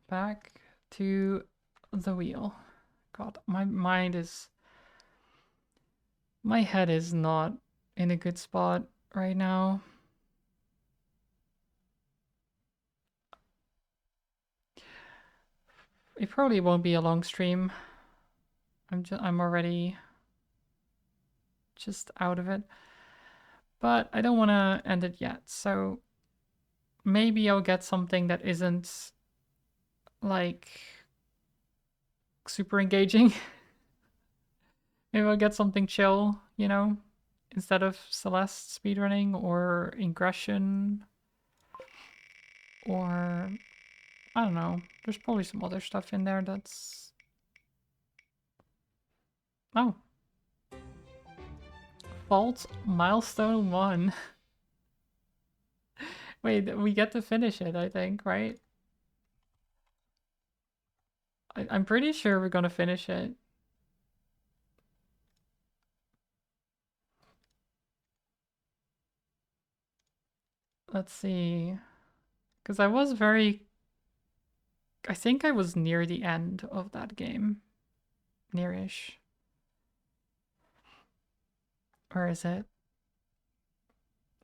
back to the wheel. God, my head is not in a good spot right now. It probably won't be a long stream. I'm already just out of it. But I don't want to end it yet. So maybe I'll get something that isn't like super engaging. Maybe I'll get something chill, you know, instead of Celeste speedrunning or Ingression or I don't know. There's probably some other stuff in there that's... Oh. Fault Milestone 1. Wait, we get to finish it, I think, right? I'm pretty sure we're gonna finish it. Let's see. Because I was very... I think I was near the end of that game. Nearish. Or is it?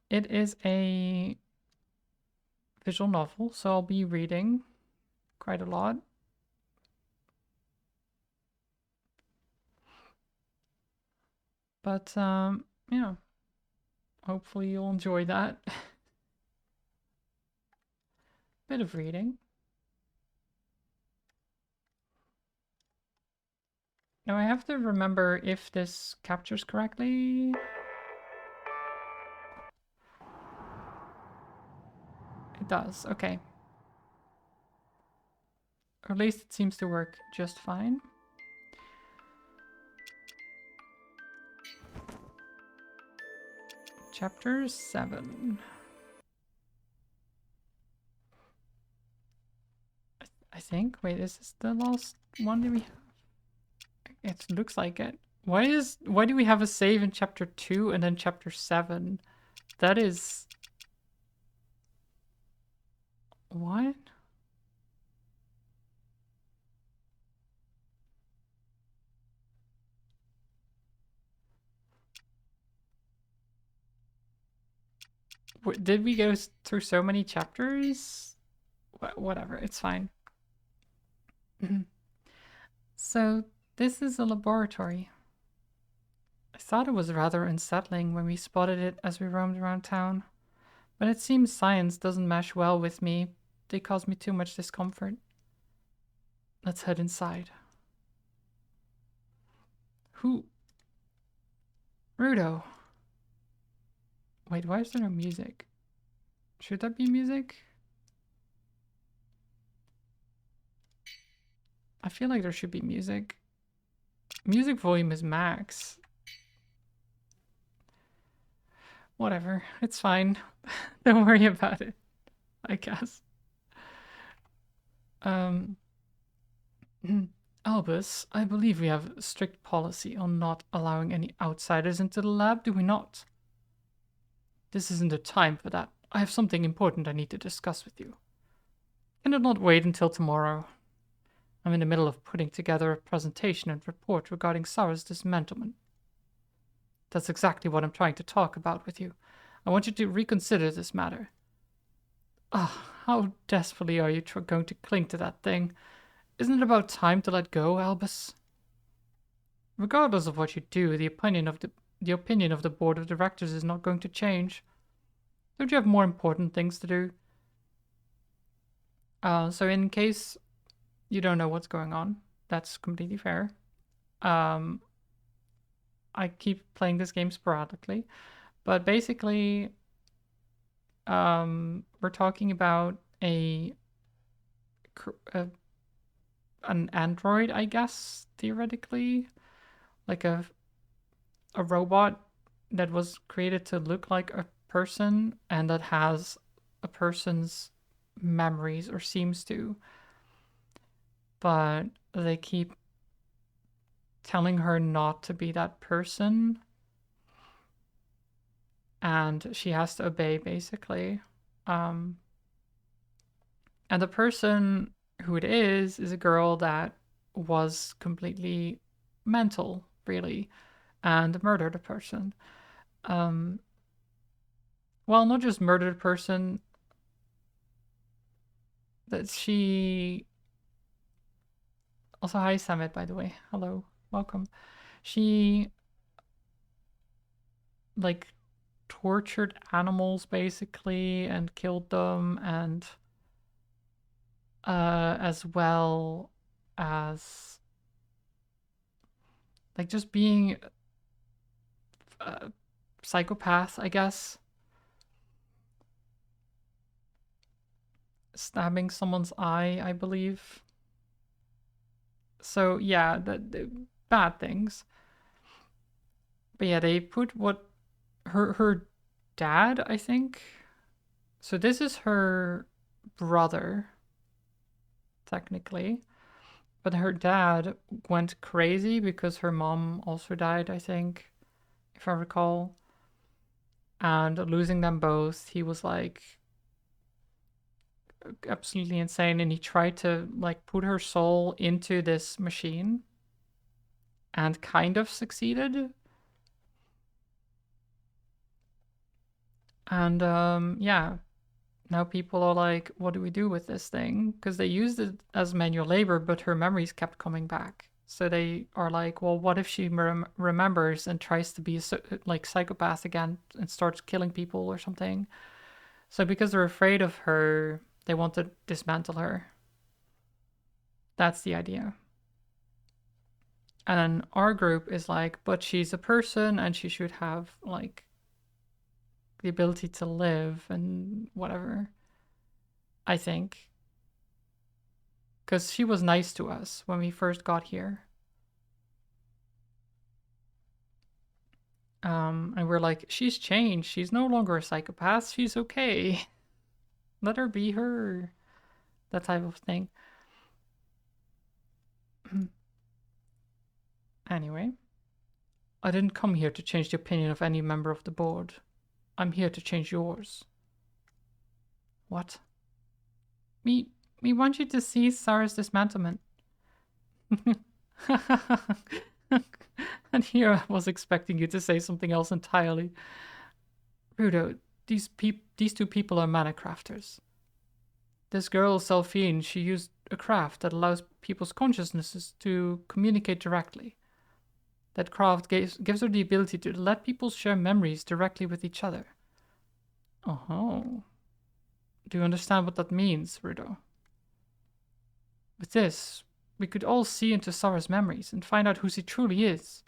It is a visual novel, so I'll be reading quite a lot. But, yeah. Hopefully you'll enjoy that. Bit of reading. Now I have to remember if this captures correctly. It does, okay. Or at least it seems to work just fine. Chapter 7. I think. Wait, is this the last one that we have? It looks like it. Why do we have a save in chapter 2 and then chapter 7? That is... What? Did we go through so many chapters? Whatever, it's fine. So, this is a laboratory. I thought it was rather unsettling when we spotted it as we roamed around town. But it seems science doesn't mesh well with me. They cause me too much discomfort. Let's head inside. Who? Rudo. Wait, why is there no music? Should that be music? I feel like there should be music. Music volume is max. Whatever, it's fine. Don't worry about it, I guess. Albus, I believe we have a strict policy on not allowing any outsiders into the lab, do we not? This isn't the time for that. I have something important I need to discuss with you. Can it not wait until tomorrow? I'm in the middle of putting together a presentation and report regarding Sarah's dismantlement. That's exactly what I'm trying to talk about with you. I want you to reconsider this matter. Ah, how desperately are you going to cling to that thing? Isn't it about time to let go, Albus? Regardless of what you do, the opinion of the board of directors is not going to change. Don't you have more important things to do? So in case you don't know what's going on, that's completely fair. I keep playing this game sporadically, but basically, we're talking about an android, I guess, theoretically, like a robot that was created to look like a person and that has a person's memories, or seems to, but they keep telling her not to be that person and she has to obey, basically. And the person who it is a girl that was completely mental, really, and murdered a person. Um, well, not just murdered a person, that she. Also, hi, Samet, by the way. Hello, welcome. She, like, tortured animals, basically, and killed them, and, as well as, like, just being a psychopath, I guess. Stabbing someone's eye, I believe. So yeah, the bad things. But yeah, they put what her dad, I think. So this is her brother, technically. But her dad went crazy because her mom also died, I think, if I recall. And losing them both, he was like absolutely insane, and he tried to like put her soul into this machine and kind of succeeded. And yeah, now people are like, what do we do with this thing? Because they used it as manual labor, but her memories kept coming back. So they are like, well, what if she remembers and tries to be like psychopath again and starts killing people or something? So because they're afraid of her, they want to dismantle her. That's the idea. And then our group is like, but she's a person and she should have like the ability to live and whatever. I think. Because she was nice to us when we first got here. And we're like, she's changed. She's no longer a psychopath. She's okay. Let her be her. That type of thing. Anyway, I didn't come here to change the opinion of any member of the board. I'm here to change yours. What? We want you to see Sarah's dismantlement. And here I was expecting you to say something else entirely. Rudo, these two people are mana crafters. This girl, Selphine, she used a craft that allows people's consciousnesses to communicate directly. That craft gives her the ability to let people share memories directly with each other. Oh. Do you understand what that means, Rudo? With this, we could all see into Sarah's memories and find out who she truly is.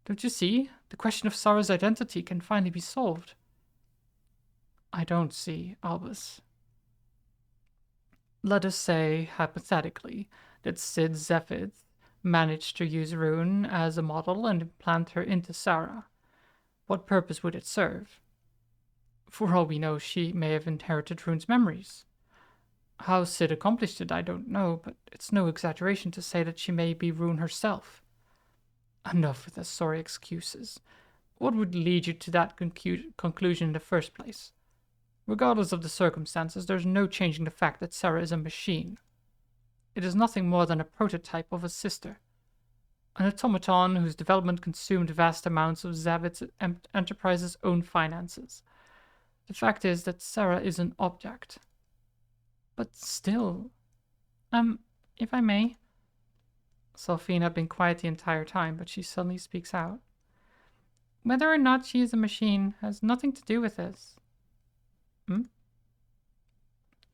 Don't you see? The question of Sarah's identity can finally be solved. I don't see, Albus. Let us say, hypothetically, that Sid Zephith managed to use Rune as a model and implant her into Sarah. What purpose would it serve? For all we know, she may have inherited Rune's memories. How Sid accomplished it, I don't know, but it's no exaggeration to say that she may be Rune herself. Enough with the sorry excuses. What would lead you to that conclusion in the first place? Regardless of the circumstances, there's no changing the fact that Sarah is a machine. It is nothing more than a prototype of a sister. An automaton whose development consumed vast amounts of Zavit's enterprise's own finances. The fact is that Sarah is an object. But still... if I may... Selphine had been quiet the entire time, but she suddenly speaks out. Whether or not she is a machine has nothing to do with this.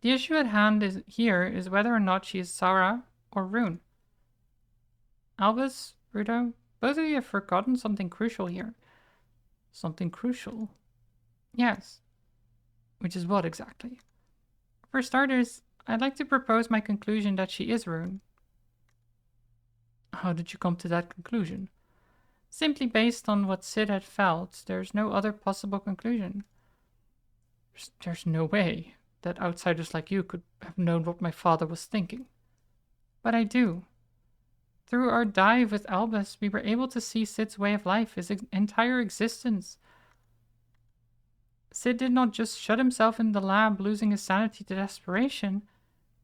The issue at hand is whether or not she is Sarah or Rune. Albus, Rudo, both of you have forgotten something crucial here. Something crucial? Yes. Which is what exactly? For starters, I'd like to propose my conclusion that she is Rune. How did you come to that conclusion? Simply based on what Sid had felt, there's no other possible conclusion. There's no way that outsiders like you could have known what my father was thinking. But I do. Through our dive with Albus, we were able to see Sid's way of life, his entire existence. Sid did not just shut himself in the lab, losing his sanity to desperation.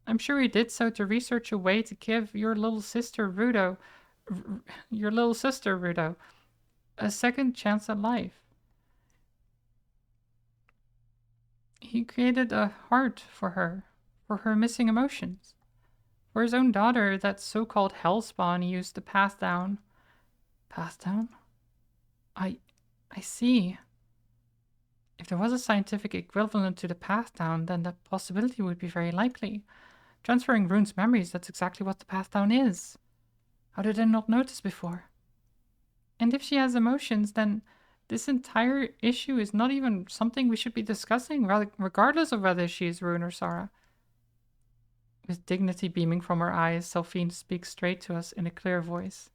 I'm sure he did so to research a way to give your little sister Rudo, a second chance at life. He created a heart for her missing emotions. For his own daughter, that so-called hellspawn he used to pass down. Pass down? I see. If there was a scientific equivalent to the path down, then that possibility would be very likely. Transferring Rune's memories, that's exactly what the path down is. How did I not notice before? And if she has emotions, then this entire issue is not even something we should be discussing, regardless of whether she is Rune or Sara. With dignity beaming from her eyes, Selphine speaks straight to us in a clear voice.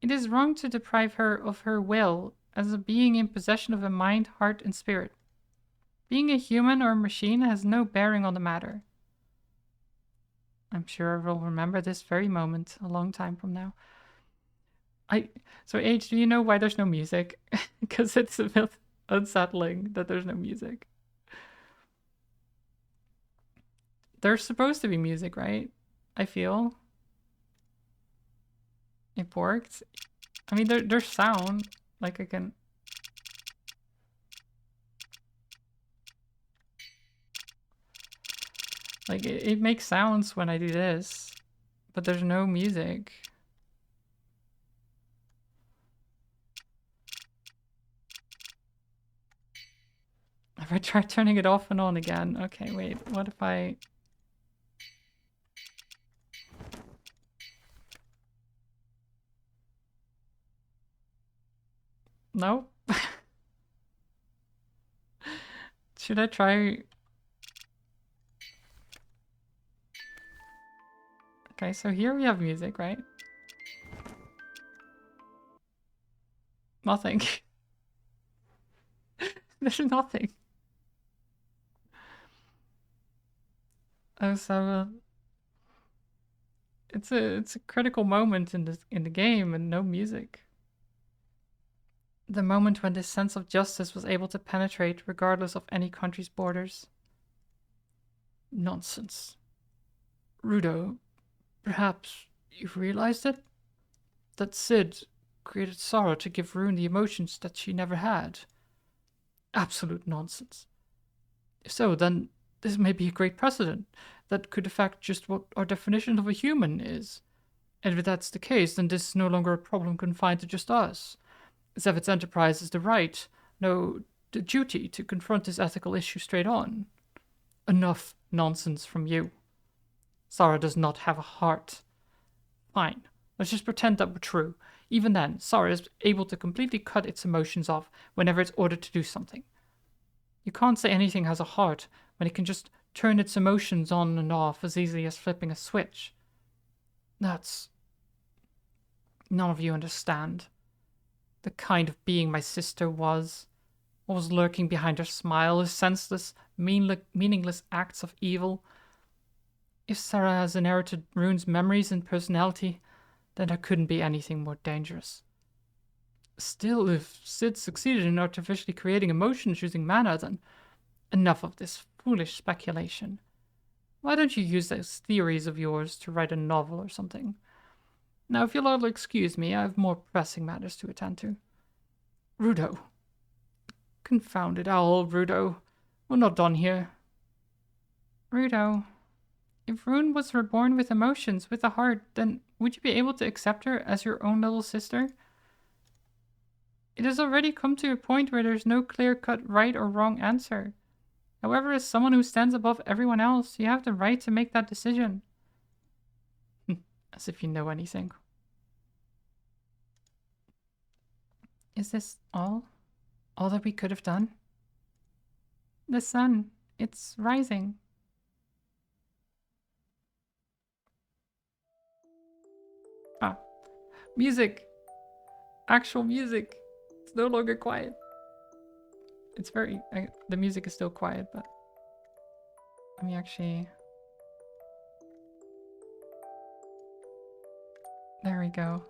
It is wrong to deprive her of her will as a being in possession of a mind, heart, and spirit. Being a human or a machine has no bearing on the matter. I'm sure I will remember this very moment a long time from now. So H, do you know why there's no music? Because it's a bit unsettling that there's no music. There's supposed to be music, right? I feel. It worked. I mean, there's sound. Like I can... Like, it makes sounds when I do this. But there's no music. If I try turning it off and on again. Okay, wait. What if I... No? Should I try... Okay, so here we have music, right? Nothing. There's nothing. Oh, so it's a critical moment in the game and no music. The moment when this sense of justice was able to penetrate regardless of any country's borders. Nonsense. Rudo, perhaps you've realized it? That Sid created Sara to give Rune the emotions that she never had. Absolute nonsense. If so, then this may be a great precedent that could affect just what our definition of a human is. And if that's the case, then this is no longer a problem confined to just us. Zevit's Enterprise has the right, no, the duty to confront this ethical issue straight on. Enough nonsense from you. Sara does not have a heart. Fine, let's just pretend that we're true. Even then, Sara is able to completely cut its emotions off whenever it's ordered to do something. You can't say anything has a heart when it can just turn its emotions on and off as easily as flipping a switch. That's... None of you understand. The kind of being my sister was. What was lurking behind her smile, her senseless, meaningless acts of evil. If Sara has inherited Rune's memories and personality, then there couldn't be anything more dangerous. Still, if Sid succeeded in artificially creating emotions using mana, then enough of this foolish speculation. Why don't you use those theories of yours to write a novel or something? Now, if you'll all excuse me, I have more pressing matters to attend to. Rudo. Confounded owl, Rudo. We're not done here. Rudo, if Rune was reborn with emotions, with a heart, then would you be able to accept her as your own little sister? It has already come to a point where there's no clear-cut right or wrong answer. However, as someone who stands above everyone else, you have the right to make that decision. As if you know anything. Is this all? All that we could have done? The sun, it's rising. Ah, music! Actual music! It's no longer quiet. It's very... the music is still quiet, but... Let me actually... There we go.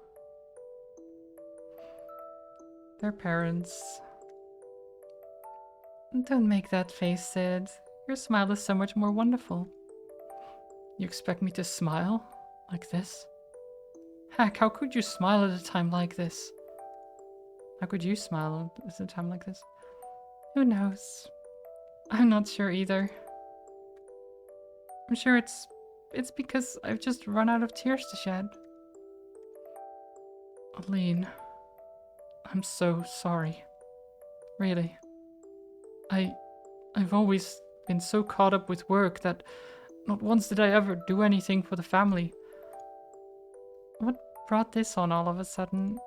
Their parents. Don't make that face, Sid. Your smile is so much more wonderful. You expect me to smile? Like this? Heck, how could you smile at a time like this? How could you smile at a time like this? Who knows? I'm not sure either. I'm sure it's because I've just run out of tears to shed. Aline, I'm so sorry. Really. I've always been so caught up with work that not once did I ever do anything for the family. What brought this on all of a sudden?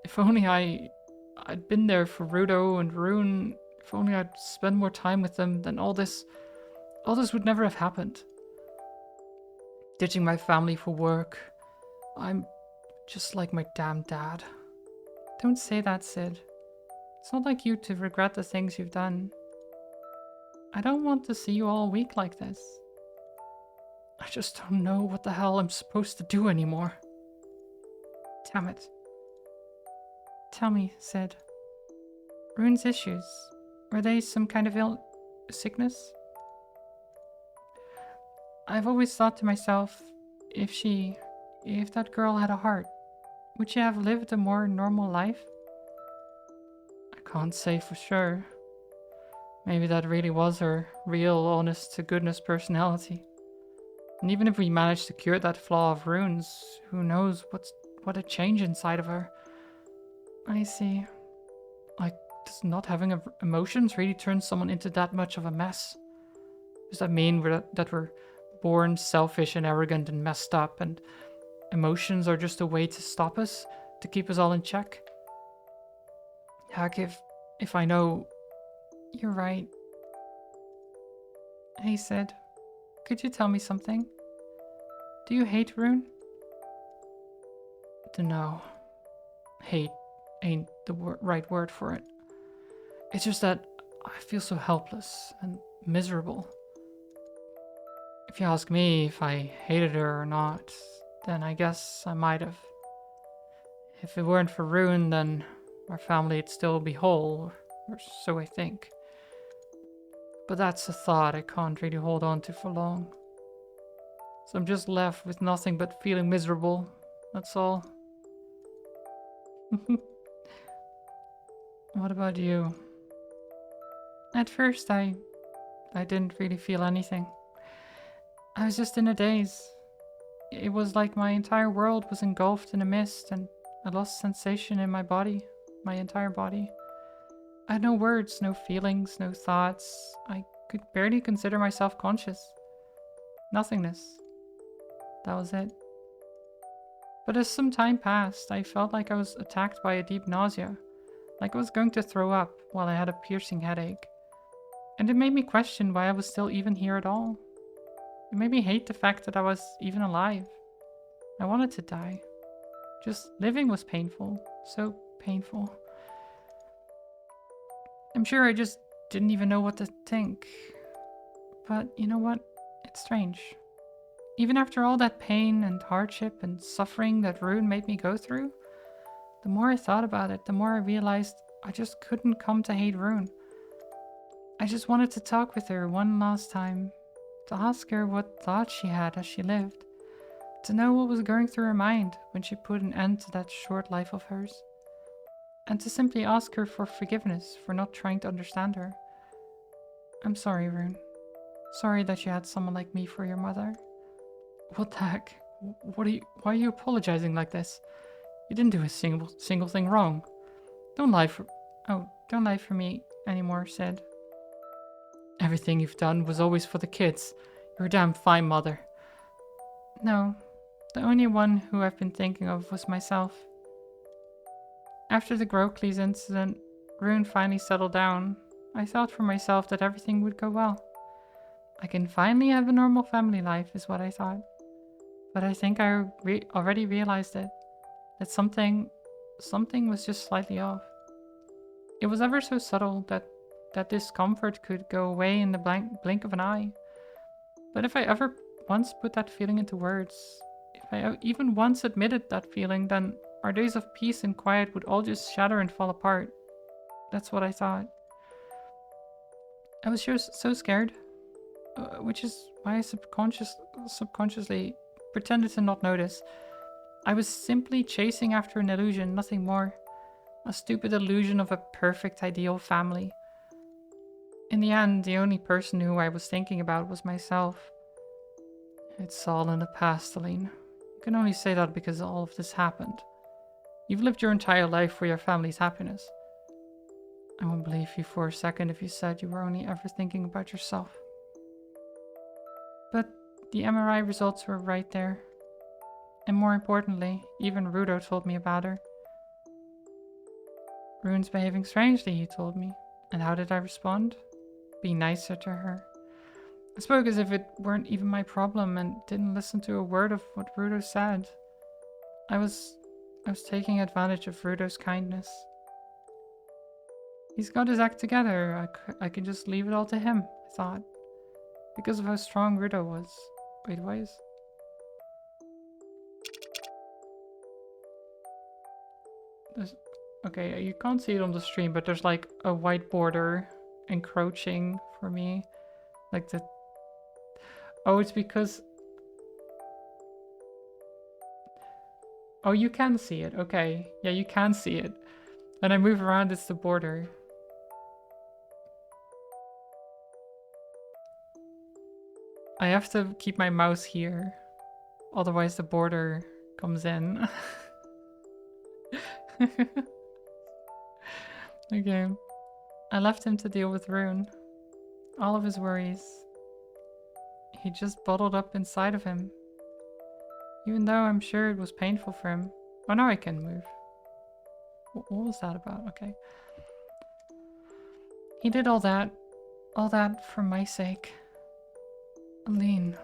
If only I'd been there for Rudo and Rune, if only I'd spent more time with them, then all this would never have happened. Ditching my family for work. I'm just like my damn dad. Don't say that, Sid. It's not like you to regret the things you've done. I don't want to see you all weak like this. I just don't know what the hell I'm supposed to do anymore. Damn it. Tell me, Sid. Rune's issues, were they some kind of sickness? I've always thought to myself, if that girl had a heart, would she have lived a more normal life? I can't say for sure. Maybe that really was her real, honest-to-goodness personality. And even if we managed to cure that flaw of Rune's, who knows what a change inside of her. I see. Like, does not having emotions really turn someone into that much of a mess? Does that mean that we're born selfish and arrogant and messed up, and emotions are just a way to stop us, to keep us all in check? Heck, if I know... You're right. Hey, Sid. Could you tell me something? Do you hate Rune? Dunno. Hate ain't the right word for it. It's just that I feel so helpless and miserable. If you ask me if I hated her or not, then I guess I might have. If it weren't for Rune, then our family'd still be whole, or so I think. But that's a thought I can't really hold on to for long. So I'm just left with nothing but feeling miserable, that's all. What about you? At first, I didn't really feel anything. I was just in a daze. It was like my entire world was engulfed in a mist, and I lost sensation in my body, my entire body. I had no words, no feelings, no thoughts. I could barely consider myself conscious. Nothingness. That was it. But as some time passed, I felt like I was attacked by a deep nausea, like I was going to throw up while I had a piercing headache. And it made me question why I was still even here at all. It made me hate the fact that I was even alive. I wanted to die. Just living was painful. So painful. I'm sure I just didn't even know what to think. But you know what? It's strange. Even after all that pain and hardship and suffering that Rune made me go through, the more I thought about it, the more I realized I just couldn't come to hate Rune. I just wanted to talk with her one last time, to ask her what thoughts she had as she lived, to know what was going through her mind when she put an end to that short life of hers, and to simply ask her for forgiveness for not trying to understand her. I'm sorry, Rune. Sorry that you had someone like me for your mother. What the heck? Why are you apologizing like this? You didn't do a single thing wrong. Don't lie for me anymore, Sid. Everything you've done was always for the kids. You're a damn fine mother. No, the only one who I've been thinking of was myself. After the Grokleys incident, Rune finally settled down. I thought for myself that everything would go well. I can finally have a normal family life, is what I thought. But I think I already realized it. That something was just slightly off. It was ever so subtle that discomfort could go away in the blink of an eye. But if I ever once put that feeling into words, if I even once admitted that feeling, then our days of peace and quiet would all just shatter and fall apart. That's what I thought. I was so scared, which is why I subconsciously pretended to not notice. I was simply chasing after an illusion, nothing more. A stupid illusion of a perfect, ideal family. In the end, the only person who I was thinking about was myself. It's all in the past, Aline. You can only say that because all of this happened. You've lived your entire life for your family's happiness. I won't believe you for a second if you said you were only ever thinking about yourself. But the MRI results were right there. And more importantly, even Rudo told me about her. Rune's behaving strangely, he told me. And how did I respond? Be nicer to her. I spoke as if it weren't even my problem and didn't listen to a word of what Rudo said. I was taking advantage of Rudo's kindness. He's got his act together. I can just leave it all to him, I thought. Because of how strong Rudo was. Wait, why is... Okay, you can't see it on the stream, but there's like a white border encroaching for me. Like the... Oh, it's because... Oh, you can see it. Okay. Yeah, you can see it. When I move around, it's the border. I have to keep my mouse here. Otherwise the border comes in. Okay. I left him to deal with Rune. All of his worries. He just bottled up inside of him. Even though I'm sure it was painful for him. Oh, now I can move. What was that about? Okay. He did all that for my sake. Aline,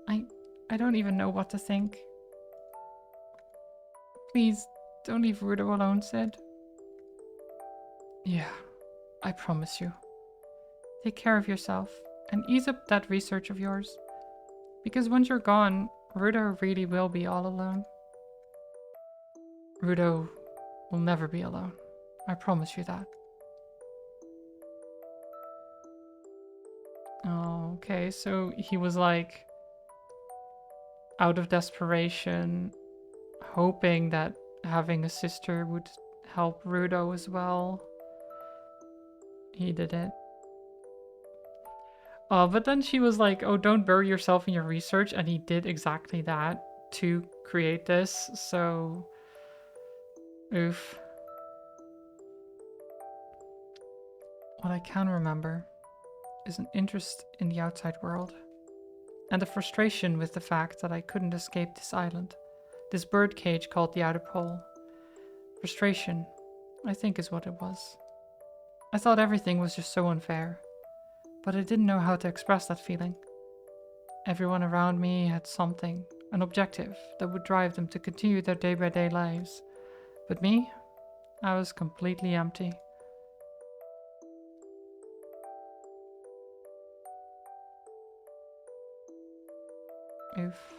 I don't even know what to think. Please, don't leave Rudo alone, Sid. Yeah, I promise you. Take care of yourself, and ease up that research of yours. Because once you're gone, Rudo really will be all alone. Rudo will never be alone. I promise you that. Oh, okay, so he was like out of desperation, hoping that having a sister would help Rudo as well. He did it. But then she was like, oh, don't bury yourself in your research, and he did exactly that to create this, so... Oof. What I can remember is an interest in the outside world, and a frustration with the fact that I couldn't escape this island, this birdcage called the Outer Pole. Frustration, I think, is what it was. I thought everything was just so unfair, but I didn't know how to express that feeling. Everyone around me had something, an objective, that would drive them to continue their day-by-day lives. But me? I was completely empty. Oof.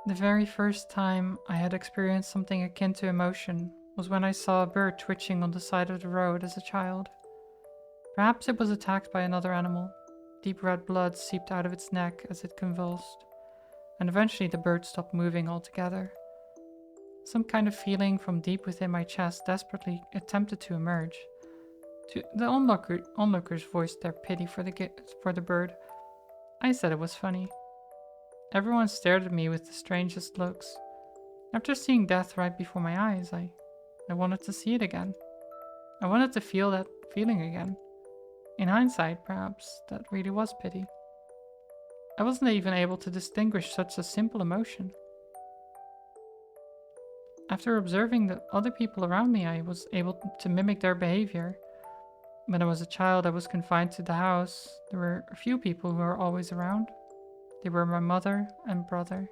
The very first time I had experienced something akin to emotion was when I saw a bird twitching on the side of the road as a child. Perhaps it was attacked by another animal. Deep red blood seeped out of its neck as it convulsed, and eventually the bird stopped moving altogether. Some kind of feeling from deep within my chest desperately attempted to emerge. The onlookers voiced their pity for the bird. I said it was funny. Everyone stared at me with the strangest looks. After seeing death right before my eyes, I wanted to see it again. I wanted to feel that feeling again. In hindsight, perhaps, that really was pity. I wasn't even able to distinguish such a simple emotion. After observing the other people around me, I was able to mimic their behavior. When I was a child, I was confined to the house. There were a few people who were always around. They were my mother and brother.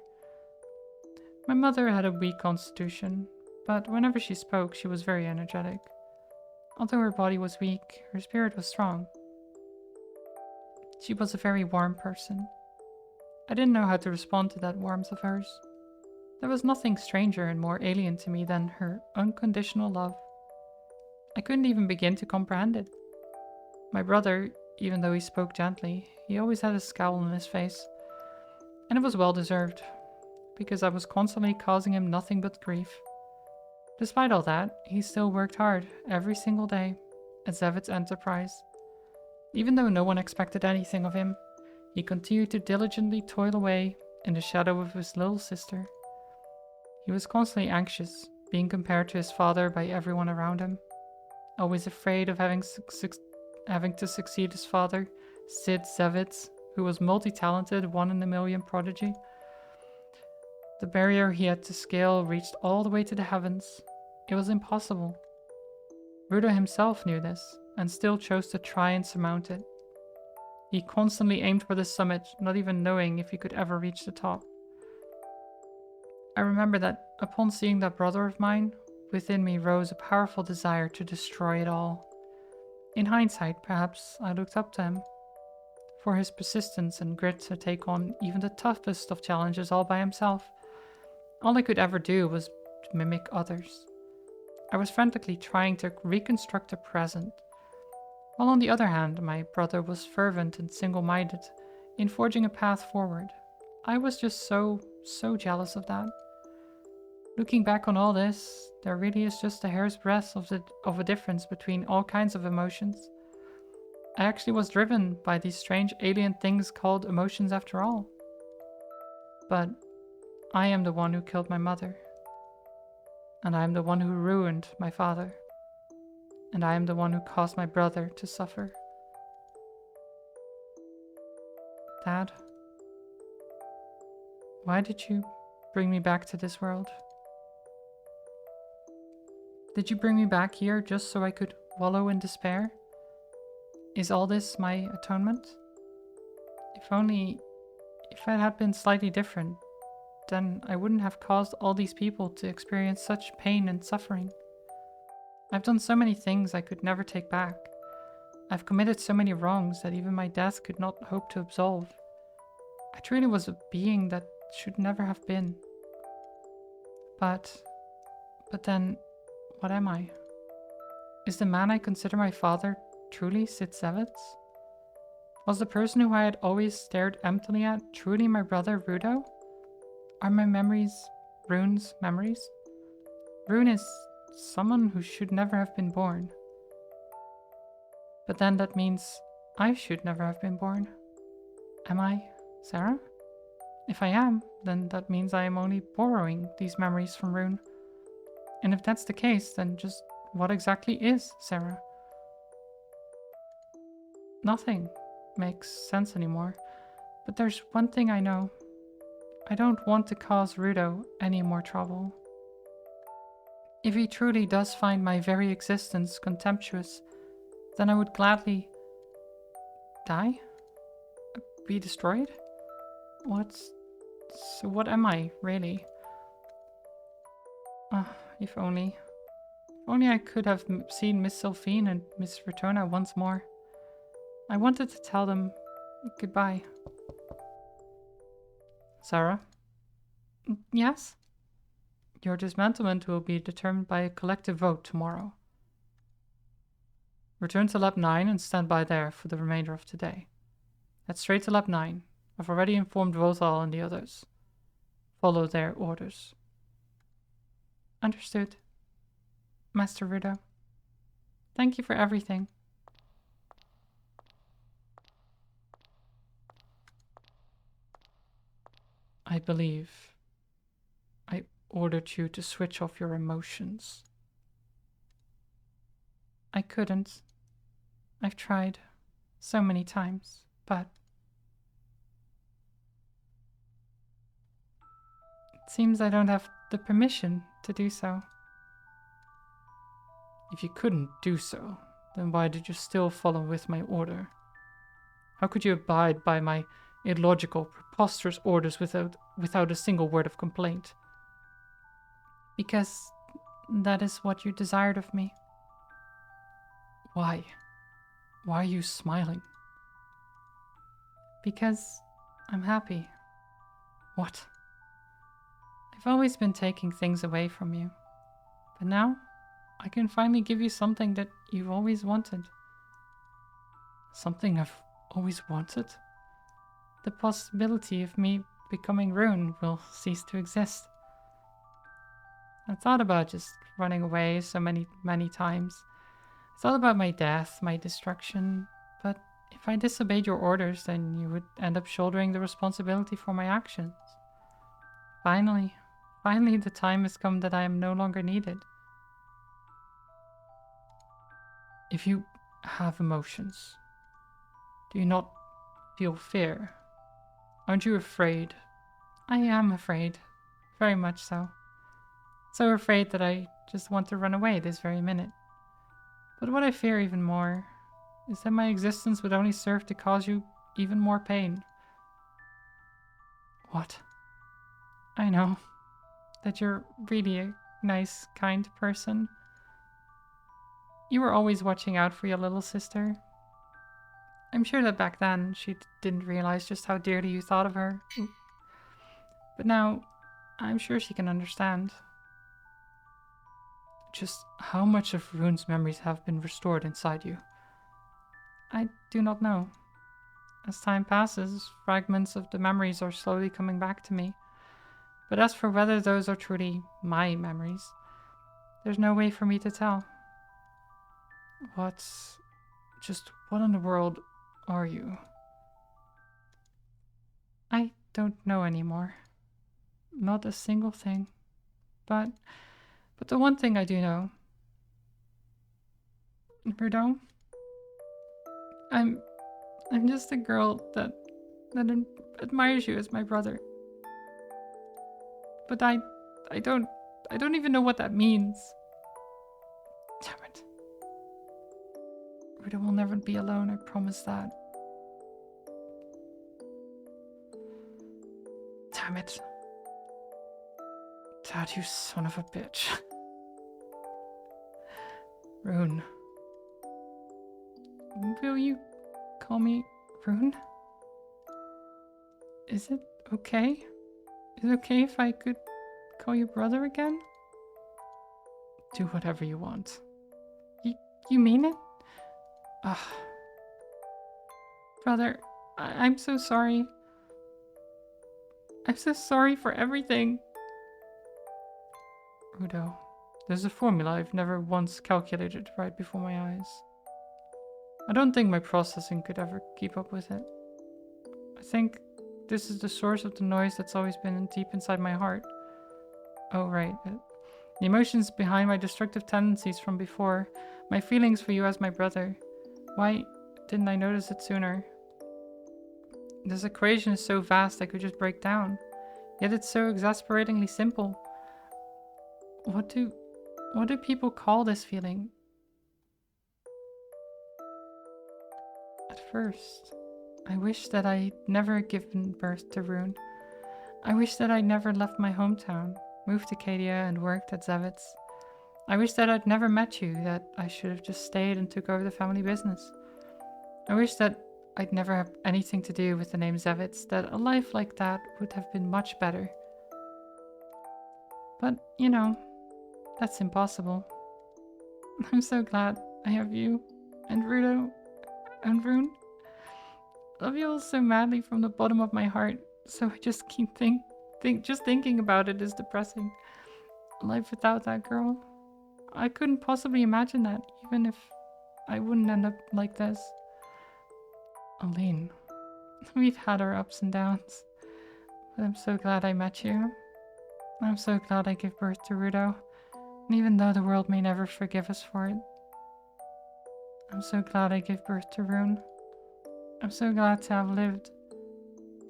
My mother had a weak constitution, but whenever she spoke, she was very energetic. Although her body was weak, her spirit was strong. She was a very warm person. I didn't know how to respond to that warmth of hers. There was nothing stranger and more alien to me than her unconditional love. I couldn't even begin to comprehend it. My brother, Even though he spoke gently, he always had a scowl on his face. And it was well deserved, because I was constantly causing him nothing but grief. Despite all that, he still worked hard every single day at Zevit's enterprise. Even though no one expected anything of him, he continued to diligently toil away in the shadow of his little sister. He was constantly anxious, being compared to his father by everyone around him, always afraid of having to succeed his father, Sid Zevitz, who was multi-talented, one-in-a-million prodigy. The barrier he had to scale reached all the way to the heavens. It was impossible. Rudo himself knew this, and still chose to try and surmount it. He constantly aimed for the summit, not even knowing if he could ever reach the top. I remember that upon seeing that brother of mine, within me rose a powerful desire to destroy it all. In hindsight, perhaps I looked up to him, for his persistence and grit to take on even the toughest of challenges all by himself. All I could ever do was to mimic others. I was frantically trying to reconstruct the present, while on the other hand, my brother was fervent and single-minded in forging a path forward. I was just so jealous of that. Looking back on all this, there really is just a hair's breadth of a difference between all kinds of emotions. I actually was driven by these strange alien things called emotions after all. But I am the one who killed my mother. And I am the one who ruined my father. And I am the one who caused my brother to suffer. Dad, why did you bring me back to this world? Did you bring me back here just so I could wallow in despair? Is all this my atonement? If it had been slightly different, then I wouldn't have caused all these people to experience such pain and suffering. I've done so many things I could never take back. I've committed so many wrongs that even my death could not hope to absolve. I truly was a being that should never have been. But then, what am I? Is the man I consider my father truly Sid Zevitz? Was the person who I had always stared emptily at truly my brother Rudo? Are my memories Rune's memories? Rune is someone who should never have been born. But then that means I should never have been born. Am I Sarah? If I am, then that means I am only borrowing these memories from Rune. And if that's the case, then just what exactly is Sarah? Nothing makes sense anymore. But there's one thing I know. I don't want to cause Rudo any more trouble. If he truly does find my very existence contemptuous, then I would gladly die? Be destroyed? So what am I, really? If only I could have seen Miss Sylphine and Miss Rotona once more. I wanted to tell them goodbye. Sarah? Yes? Your dismantlement will be determined by a collective vote tomorrow. Return to Lab 9 and stand by there for the remainder of today. Head straight to Lab 9. I've already informed Vothal and the others. Follow their orders. Understood. Master Rudo. Thank you for everything. I believe I ordered you to switch off your emotions. I couldn't. I've tried so many times, but it seems I don't have the permission to do so. If you couldn't do so, then why did you still follow with my order? How could you abide by my illogical, preposterous orders without a single word of complaint? Because that is what you desired of me. Why? Why are you smiling? Because I'm happy. What? I've always been taking things away from you. But now, I can finally give you something that you've always wanted. something I've always wanted. The possibility of me becoming Rune will cease to exist. I thought about just running away so many times. I thought about my death, my destruction, but if I disobeyed your orders, then you would end up shouldering the responsibility for my actions. Finally the time has come that I am no longer needed. If you have emotions, do you not feel fear? Aren't you afraid? I am afraid. Very much so. So afraid that I just want to run away this very minute. But what I fear even more is that my existence would only serve to cause you even more pain. What? I know that you're really a nice, kind person. You were always watching out for your little sister. I'm sure that back then she didn't realize just how dearly you thought of her. But now, I'm sure she can understand. Just how much of Rune's memories have been restored inside you? I do not know. As time passes, fragments of the memories are slowly coming back to me. But as for whether those are truly my memories, there's no way for me to tell. What in the world are you? I don't know anymore. Not a single thing. But the one thing I do know, Bruno, I'm just a girl that admires you as my brother. But I don't even know what that means. Damn it. Rita will never be alone, I promise that. Damn it. Dad, you son of a bitch. Rune. Will you call me Rune? Is it okay? Is it okay if I could call you brother again? Do whatever you want. You mean it? Ugh. Brother, I'm so sorry. I'm so sorry for everything. Rudo, there's a formula I've never once calculated right before my eyes. I don't think my processing could ever keep up with it. I think this is the source of the noise that's always been deep inside my heart. Oh, right. The emotions behind my destructive tendencies from before. My feelings for you as my brother. Why didn't I notice it sooner? This equation is so vast I could just break down. Yet it's so exasperatingly simple. What do people call this feeling? At first, I wish that I'd never given birth to Rune. I wish that I'd never left my hometown, moved to Cadia and worked at Zavitz. I wish that I'd never met you, that I should have just stayed and took over the family business. I wish that I'd never have anything to do with the name Zavitz, that a life like that would have been much better. But, you know, that's impossible. I'm so glad I have you, and Rudo, and Rune. Love you all so madly from the bottom of my heart, so I just keep just thinking about it is depressing. Life without that girl. I couldn't possibly imagine that, even if I wouldn't end up like this. Aline, we've had our ups and downs, but I'm so glad I met you. I'm so glad I gave birth to Rudo, and even though the world may never forgive us for it, I'm so glad I gave birth to Rune. I'm so glad to have lived.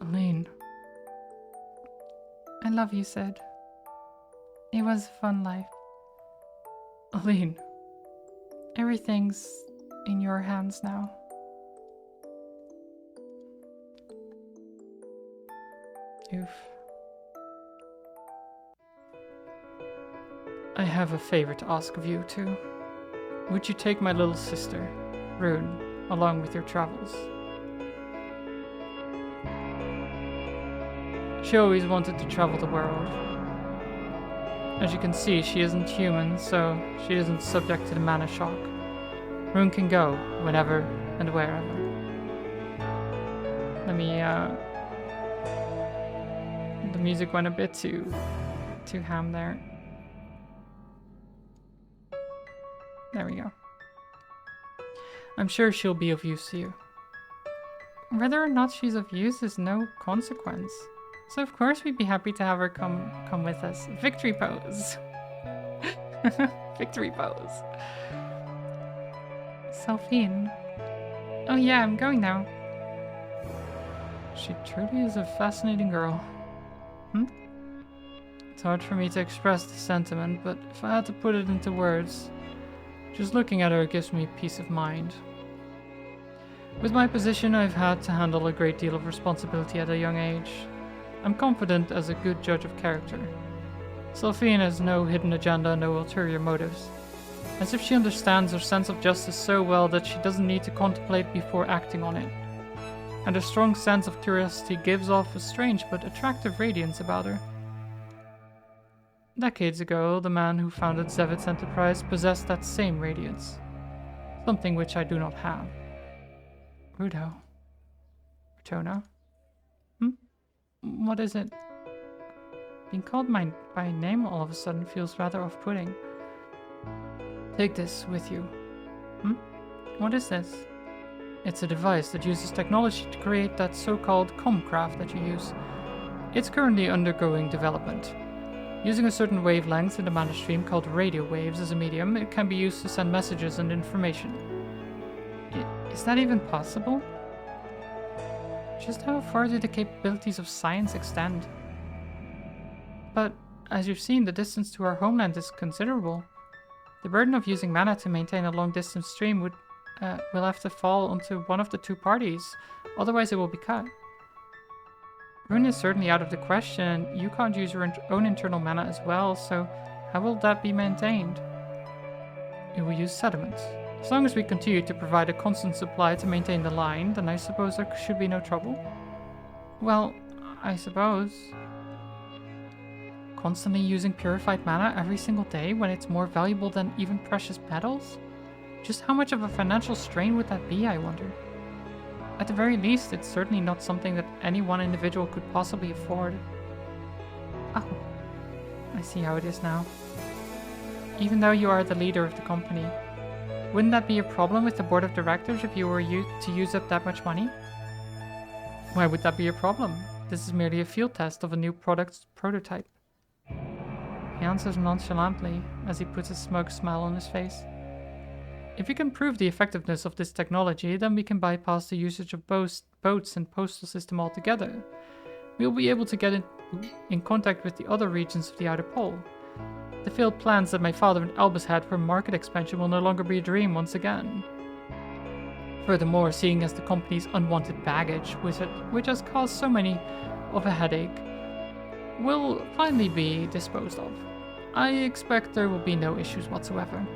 Aline. I love you, Sid. It was a fun life. Aline. Everything's in your hands now. Oof. I have a favor to ask of you two. Would you take my little sister, Rune, along with your travels? She always wanted to travel the world. As you can see, she isn't human, so she isn't subject to the mana shock. Rune can go whenever and wherever. Let me, the music went a bit too ham there. There we go. I'm sure she'll be of use to you. Whether or not she's of use is no consequence. So of course we'd be happy to have her come with us. Victory pose. Victory pose. Selphine. Oh yeah, I'm going now. She truly is a fascinating girl. It's hard for me to express the sentiment, but if I had to put it into words, just looking at her gives me peace of mind. With my position, I've had to handle a great deal of responsibility at a young age. I'm confident as a good judge of character. Selphine has no hidden agenda, no ulterior motives. As if she understands her sense of justice so well that she doesn't need to contemplate before acting on it. And her strong sense of curiosity gives off a strange but attractive radiance about her. Decades ago, the man who founded Zevit's enterprise possessed that same radiance. Something which I do not have. Rudo. Rotona? What is it? Being called by name all of a sudden feels rather off-putting. Take this with you. What is this? It's a device that uses technology to create that so-called comcraft that you use. It's currently undergoing development. Using a certain wavelength in the mana stream called radio waves as a medium, it can be used to send messages and information. Is that even possible? Just how far do the capabilities of science extend? But, as you've seen, the distance to our homeland is considerable. The burden of using mana to maintain a long-distance stream will have to fall onto one of the two parties, otherwise it will be cut. Rune is certainly out of the question. You can't use your own internal mana as well, so how will that be maintained? It will use sediments. As long as we continue to provide a constant supply to maintain the line, then I suppose there should be no trouble. Well, I suppose. Constantly using purified mana every single day when it's more valuable than even precious metals? Just how much of a financial strain would that be, I wonder? At the very least, it's certainly not something that any one individual could possibly afford. Oh, I see how it is now. Even though you are the leader of the company, wouldn't that be a problem with the board of directors if you were to use up that much money? Why would that be a problem? This is merely a field test of a new product's prototype. He answers nonchalantly as he puts a smug smile on his face. If we can prove the effectiveness of this technology, then we can bypass the usage of boats and postal system altogether. We'll be able to get in contact with the other regions of the Outer Pole. The failed plans that my father and Albus had for market expansion will no longer be a dream once again. Furthermore, seeing as the company's unwanted baggage, which has caused so many of a headache, will finally be disposed of. I expect there will be no issues whatsoever.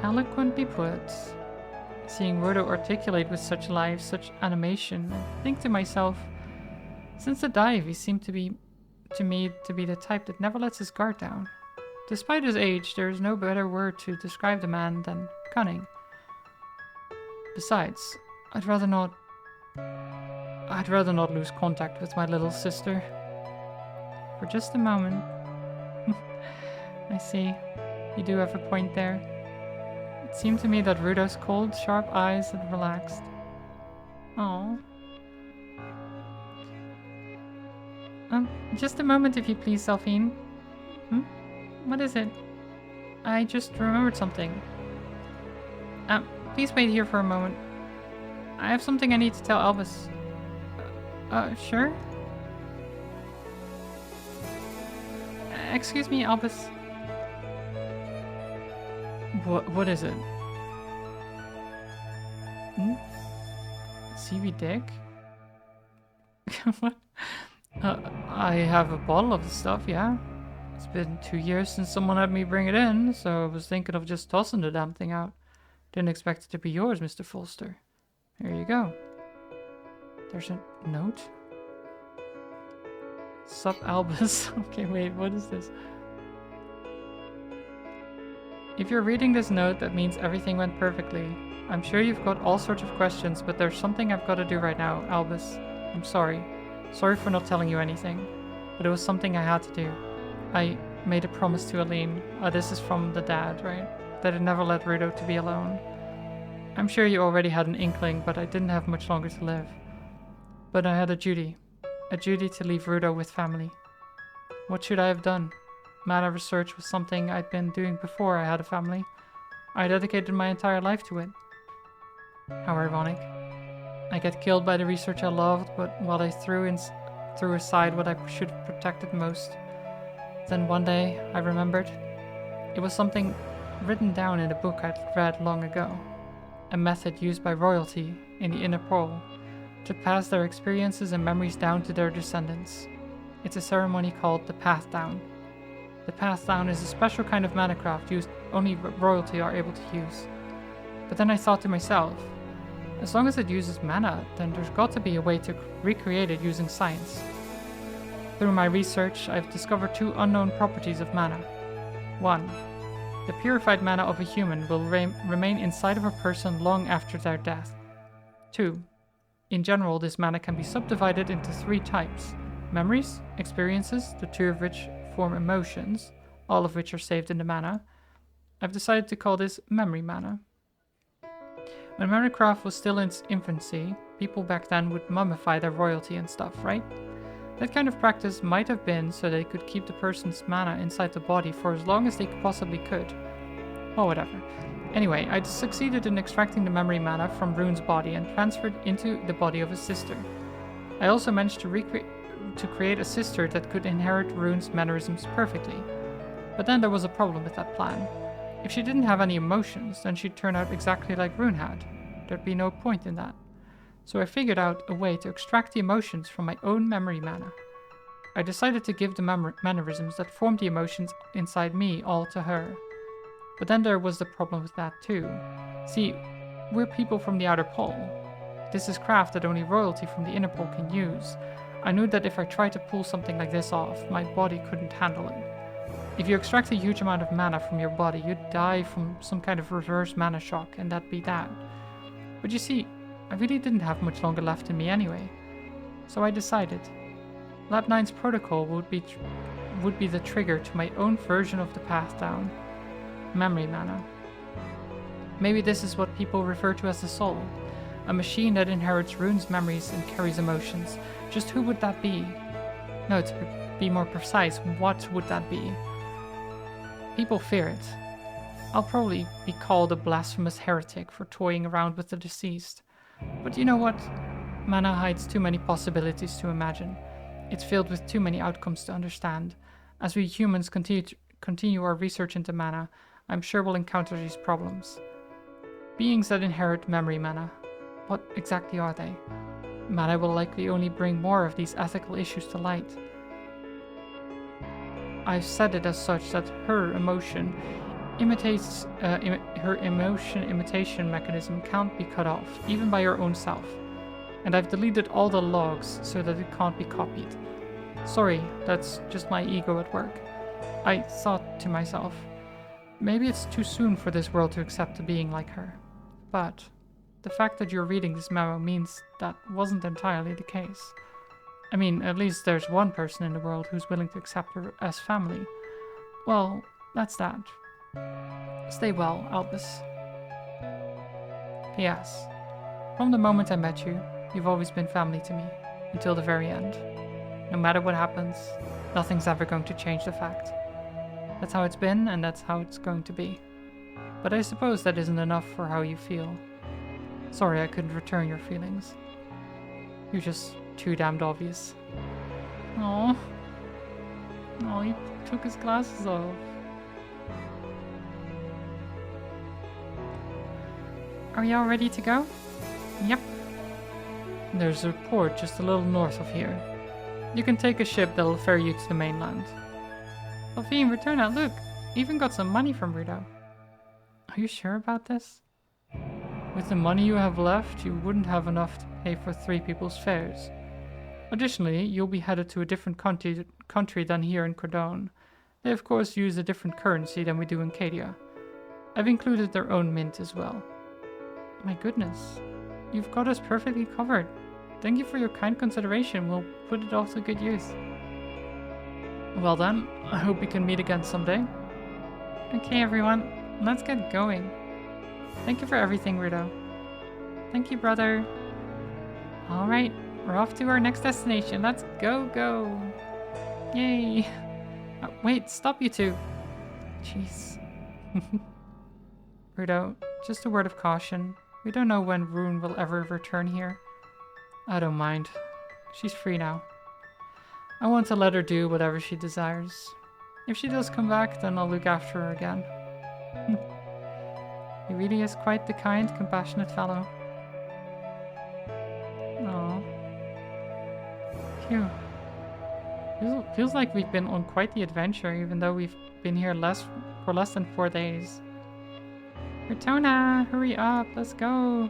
Eloquently put. Seeing Rodo articulate with such life, such animation, I think to myself, since the dive he seemed to me to be the type that never lets his guard down. Despite his age, there is no better word to describe the man than cunning. Besides, I'd rather not lose contact with my little sister. For just a moment. I see. You do have a point there. It seemed to me that Rudo's cold, sharp eyes had relaxed. Oh. Just a moment if you please, Selphine. What is it? I just remembered something. Please wait here for a moment. I have something I need to tell Albus. Sure? Excuse me, Albus. What is it? CV Dick? What? I have a bottle of the stuff, yeah. It's been 2 years since someone had me bring it in, so I was thinking of just tossing the damn thing out. Didn't expect it to be yours, Mr. Folster. Here you go. There's a note? Sup, Albus? Okay, wait, what is this? If you're reading this note, that means everything went perfectly. I'm sure you've got all sorts of questions, but there's something I've got to do right now, Albus. I'm sorry. Sorry for not telling you anything, but it was something I had to do. I made a promise to Aline. This is from the dad, right? That I'd never let Rudo to be alone. I'm sure you already had an inkling, but I didn't have much longer to live. But I had a duty to leave Rudo with family. What should I have done? Mana research was something I'd been doing before I had a family. I dedicated my entire life to it. How ironic. I get killed by the research I loved, but while I threw aside what I should have protected most. Then one day, I remembered. It was something written down in a book I'd read long ago. A method used by royalty in the Inner Pole to pass their experiences and memories down to their descendants. It's a ceremony called the Path Down. The Path Down is a special kind of mana craft used only royalty are able to use. But then I thought to myself, as long as it uses mana, then there's got to be a way to recreate it using science. Through my research, I've discovered two unknown properties of mana. 1. The purified mana of a human will remain inside of a person long after their death. 2. In general, this mana can be subdivided into 3 types. Memories, experiences, the 2 of which form emotions, all of which are saved in the mana. I've decided to call this memory mana. When Minecraft was still in its infancy, people back then would mummify their royalty and stuff, right? That kind of practice might have been so they could keep the person's mana inside the body for as long as they possibly could. Or whatever. Anyway, I succeeded in extracting the memory mana from Rune's body and transferred into the body of his sister. I also managed to create a sister that could inherit Rune's mannerisms perfectly. But then there was a problem with that plan. If she didn't have any emotions, then she'd turn out exactly like Rune had. There'd be no point in that. So I figured out a way to extract the emotions from my own memory mana. I decided to give the mannerisms that formed the emotions inside me all to her. But then there was the problem with that too. See, we're people from the outer pole. This is craft that only royalty from the inner pole can use. I knew that if I tried to pull something like this off, my body couldn't handle it. If you extract a huge amount of mana from your body, you'd die from some kind of reverse mana shock, and that'd be that. But you see, I really didn't have much longer left in me anyway. So I decided. Lab 9's protocol would be the trigger to my own version of the Path Down. Memory mana. Maybe this is what people refer to as the soul. A machine that inherits Rune's memories and carries emotions. Just who would that be? No, to be more precise, what would that be? People fear it. I'll probably be called a blasphemous heretic for toying around with the deceased. But you know what? Mana hides too many possibilities to imagine. It's filled with too many outcomes to understand. As we humans continue our research into mana, I'm sure we'll encounter these problems. Beings that inherit memory mana. What exactly are they? Mana will likely only bring more of these ethical issues to light. I've said it as such that her emotion imitation mechanism can't be cut off, even by her own self. And I've deleted all the logs so that it can't be copied. Sorry, that's just my ego at work. I thought to myself, maybe it's too soon for this world to accept a being like her. But the fact that you're reading this memo means that wasn't entirely the case. I mean, at least there's one person in the world who's willing to accept her as family. Well, that's that. Stay well, Albus. P.S. From the moment I met you, you've always been family to me, until the very end. No matter what happens, nothing's ever going to change the fact. That's how it's been, and that's how it's going to be. But I suppose that isn't enough for how you feel. Sorry I couldn't return your feelings. You're just too damned obvious. Oh, he took his glasses off. Are you all ready to go? Yep. There's a port just a little north of here. You can take a ship that'll ferry you to the mainland. Delphine, return out. Look, even got some money from Rudo. Are you sure about this? With the money you have left, you wouldn't have enough to pay for 3 people's fares. Additionally, you'll be headed to a different country than here in Cordon. They of course use a different currency than we do in Cadia. I've included their own mint as well. My goodness. You've got us perfectly covered. Thank you for your kind consideration. We'll put it all to good use. Well then, I hope we can meet again someday. Okay, everyone. Let's get going. Thank you for everything, Rudo. Thank you, brother. Alright, we're off to our next destination. Let's go. Yay. Wait, stop you two. Jeez. Rudo, just a word of caution. We don't know when Rune will ever return here. I don't mind. She's free now. I want to let her do whatever she desires. If she does come back, then I'll look after her again. He really is quite the kind, compassionate fellow. Aww. Phew. Feels like we've been on quite the adventure, even though we've been here for less than 4 days. Rotona, hurry up, let's go.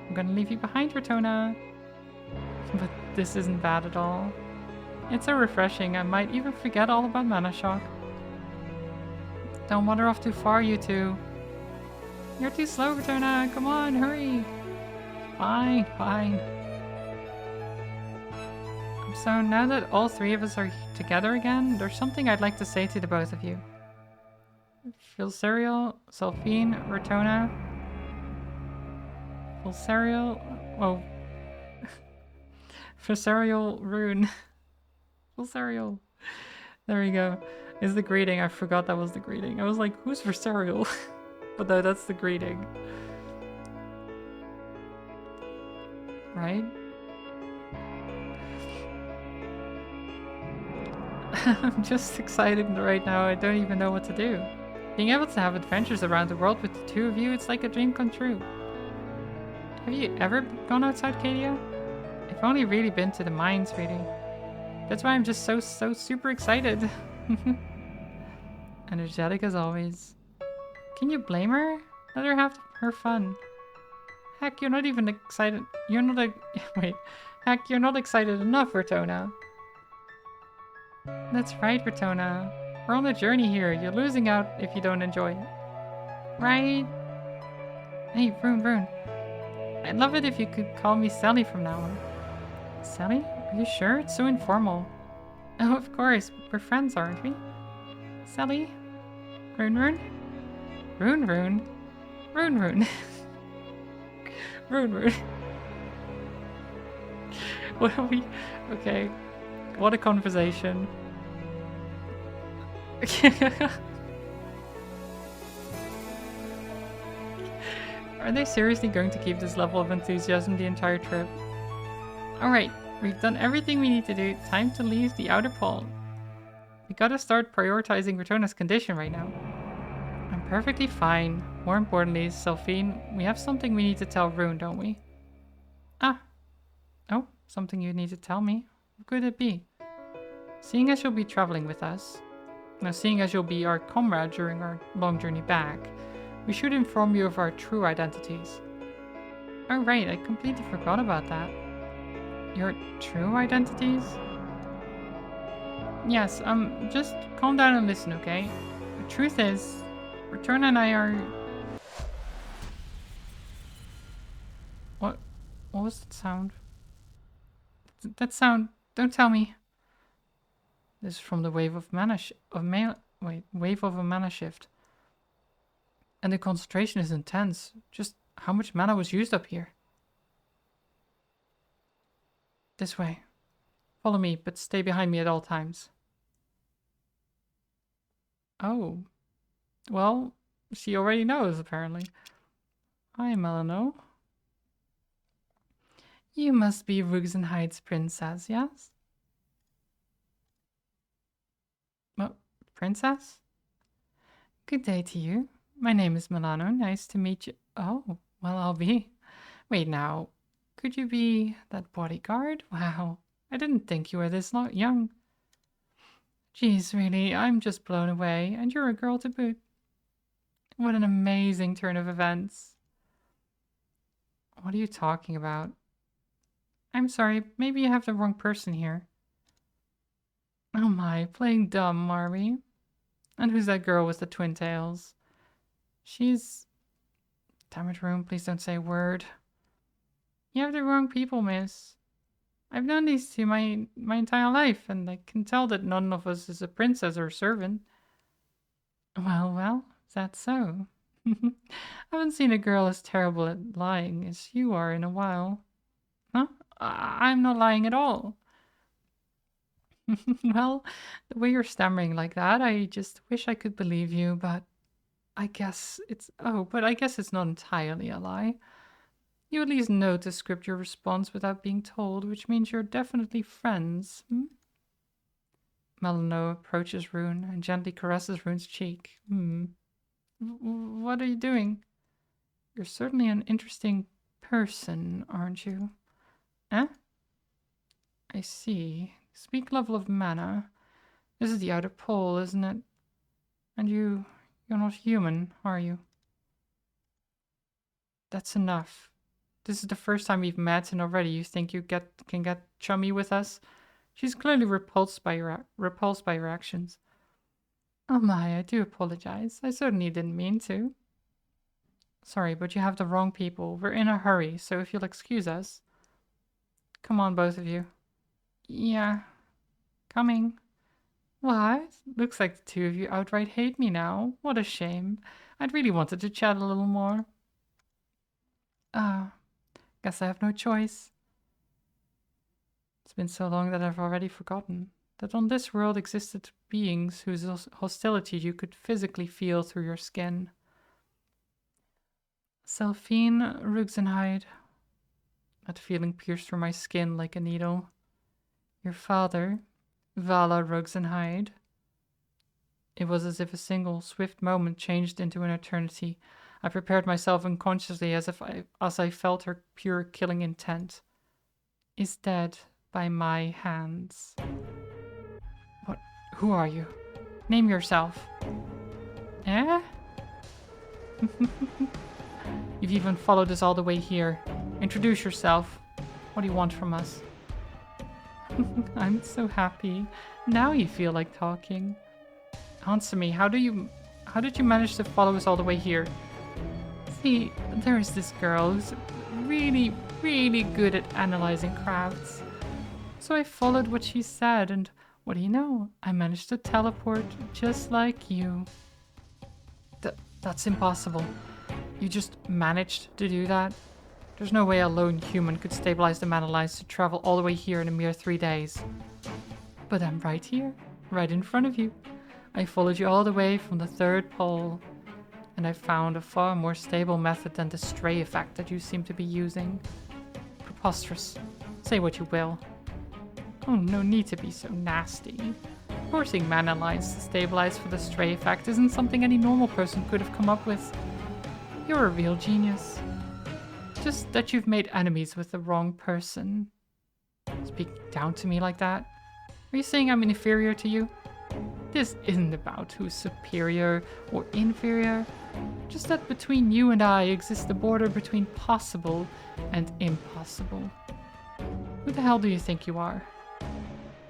I'm gonna leave you behind, Rotona. But this isn't bad at all. It's so refreshing, I might even forget all about Mana Shock. Don't wander off too far, you two. You're too slow, Rotona, come on, hurry. Fine. So now that all 3 of us are together again, there's something I'd like to say to the both of you. Filcerial, Sulfine, Rotona. Filcerial Rune. Filcerial. There we go. Is the greeting. I forgot that was the greeting. I was like, who's Filcerial? But no, that's the greeting. Right? I'm just excited right now. I don't even know what to do. Being able to have adventures around the world with the 2 of you, it's like a dream come true. Have you ever gone outside Cadia? I've only really been to the mines, really. That's why I'm just so super excited. Energetic as always. Can you blame her? Let her have her fun. Heck, you're not even excited. You're not wait. Heck, you're not excited enough, Rotona. That's right, Rotona. We're on a journey here. You're losing out if you don't enjoy it. Right? Hey, Rune. I'd love it if you could call me Sally from now on. Sally? Are you sure? It's so informal. Oh, of course. We're friends, aren't we? Sally? Rune? Rune. What are we... Okay. What a conversation. Are they seriously going to keep this level of enthusiasm the entire trip? Alright, we've done everything we need to do. Time to leave the outer pole. We gotta start prioritizing Rotona's condition right now. I'm perfectly fine. More importantly, Sulfine, we have something we need to tell Rune, don't we? Ah. Oh, something you need to tell me. What could it be? Seeing as you'll be traveling with us, seeing as you'll be our comrade during our long journey back, we should inform you of our true identities. Oh right, I completely forgot about that. Your true identities? Yes, just calm down and listen, okay? The truth is, Rotona and I are... What was that sound? That sound, don't tell me. This is from the wave of wave of a mana shift. And the concentration is intense. Just how much mana was used up here? This way. Follow me, but stay behind me at all times. Oh. Well, she already knows, apparently. Hi, Melano. You must be Rugenheid's princess, yes? Princess? Good day to you. My name is Milano. Nice to meet you. Oh, well, I'll be. Wait now. Could you be that bodyguard? Wow. I didn't think you were this young. Geez, really, I'm just blown away. And you're a girl to boot. What an amazing turn of events. What are you talking about? I'm sorry, maybe you have the wrong person here. Oh my, playing dumb, are we? And who's that girl with the twin tails? She's Damn it, Rune, please don't say a word. You have the wrong people, miss. I've known these two my entire life, and I can tell that none of us is a princess or a servant. Well, is that so? I haven't seen a girl as terrible at lying as you are in a while. Huh? I'm not lying at all. Well, the way you're stammering like that, I just wish I could believe you, but I guess it's... Oh, but I guess it's not entirely a lie. You at least know to script your response without being told, which means you're definitely friends. Melano approaches Rune and gently caresses Rune's cheek. What are you doing? You're certainly an interesting person, aren't you? Eh? I see. Speak level of mana. This is the outer pole, isn't it? And you're not human, are you? That's enough. This is the first time we've met, and already you think you can get chummy with us? She's clearly repulsed by your actions. Oh my, I do apologize. I certainly didn't mean to. Sorry, but you have the wrong people. We're in a hurry, so if you'll excuse us. Come on, both of you. Yeah. Coming. What? Looks like the two of you outright hate me now. What a shame. I'd really wanted to chat a little more. Guess I have no choice. It's been so long that I've already forgotten that on this world existed beings whose hostility you could physically feel through your skin. Selphine Ruxenheid. That feeling pierced through my skin like a needle. Your father, Vala Ruxenheid. It was as if a single, swift moment changed into an eternity. I prepared myself unconsciously as I felt her pure killing intent. Is dead by my hands. What? Who are you? Name yourself. Eh? You've even followed us all the way here. Introduce yourself. What do you want from us? I'm so happy. Now you feel like talking. Answer me, how did you manage to follow us all the way here? See, there is this girl who's really, really good at analyzing crafts. So I followed what she said, and what do you know? I managed to teleport just like you. That's impossible. You just managed to do that? There's no way a lone human could stabilize the mana lines to travel all the way here in a mere 3 days. But I'm right here, right in front of you. I followed you all the way from the third pole, and I found a far more stable method than the stray effect that you seem to be using. Preposterous. Say what you will. Oh, no need to be so nasty. Forcing mana lines to stabilize for the stray effect isn't something any normal person could have come up with. You're a real genius. Just that you've made enemies with the wrong person. Speak down to me like that? Are you saying I'm inferior to you? This isn't about who's superior or inferior. Just that between you and I exists the border between possible and impossible. Who the hell do you think you are?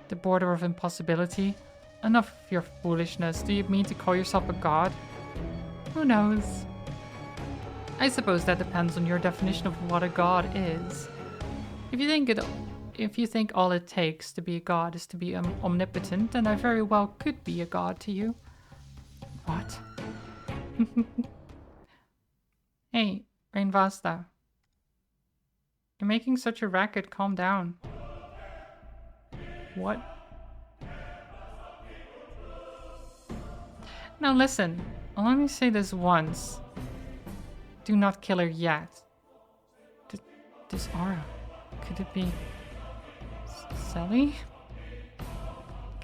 The border of impossibility? Enough of your foolishness. Do you mean to call yourself a god? Who knows? I suppose that depends on your definition of what a god is. If you think all it takes to be a god is to be omnipotent, then I very well could be a god to you. What? Hey, Rainvasta. You're making such a racket, calm down. What? Now listen, I'll only say this once. Do not kill her yet. This aura, could it be... Selly?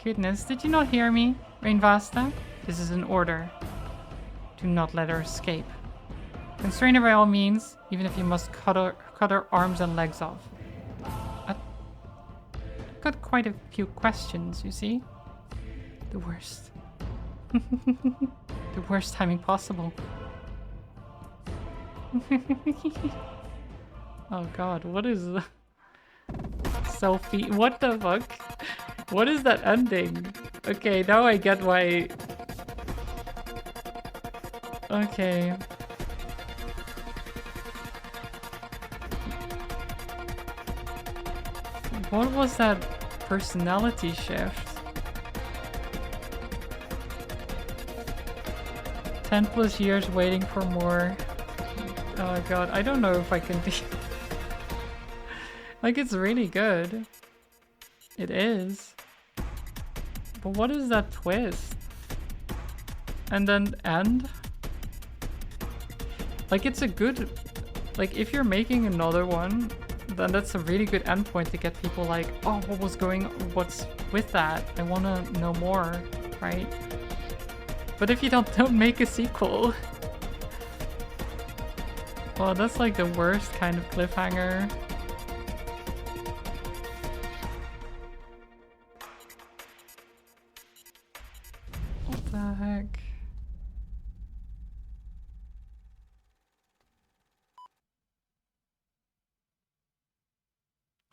Goodness, did you not hear me? Rainvasta? This is an order. Do not let her escape. Constrain her by all means, even if you must cut her arms and legs off. I've got quite a few questions, you see? The worst. The worst timing possible. Oh god, what is the... Selfie? What the fuck? What is that ending? Okay, now I get why... Okay. What was that personality shift? 10 plus years waiting for more. Oh god, I don't know if I can be... Like, it's really good. It is. But what is that twist? And then end? Like, it's a good... Like, if you're making another one, then that's a really good endpoint to get people like, oh, what's with that? I want to know more, right? But if you don't make a sequel... Well, that's like the worst kind of cliffhanger. What the heck?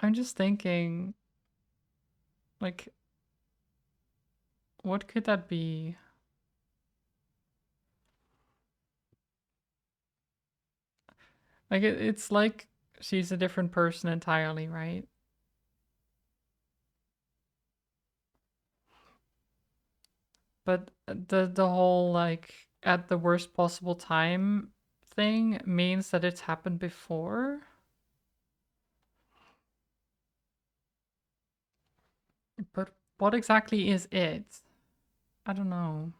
I'm just thinking, like, what could that be? Like, it's like she's a different person entirely, right? But the whole, like, at the worst possible time thing means that it's happened before? But what exactly is it? I don't know.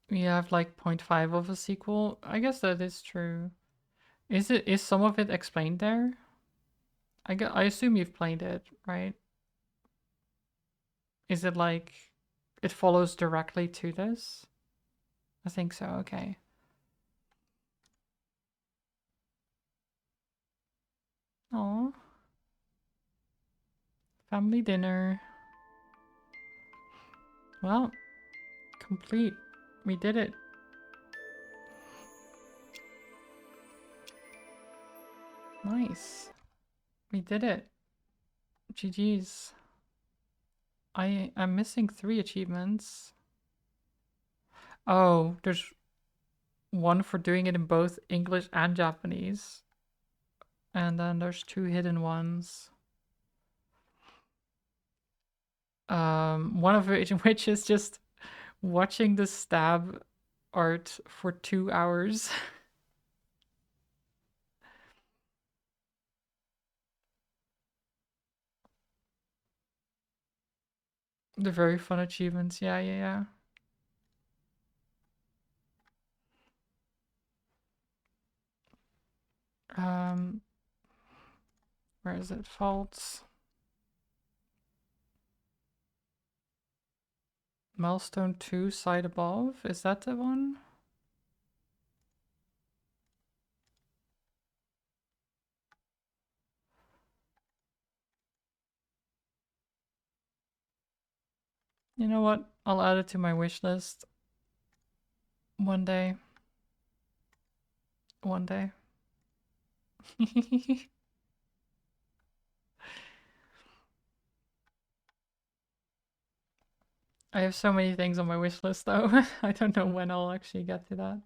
We have like 0.5 of a sequel. I guess that is true. Is some of it explained there? I assume you've played it, right? Is it like it follows directly to this? I think so, okay. Oh, family dinner. Well, complete. We did it. Nice. We did it. GG's. I'm missing 3 achievements. Oh, there's one for doing it in both English and Japanese. And then there's 2 hidden ones. One of which is just watching the stab art for 2 hours. They're very fun achievements. Yeah, yeah, yeah. Where is it? Faults. Milestone 2 side above. Is that the one? You know what? I'll add it to my wish list. One day. One day. I have so many things on my wish list though. I don't know when I'll actually get to that.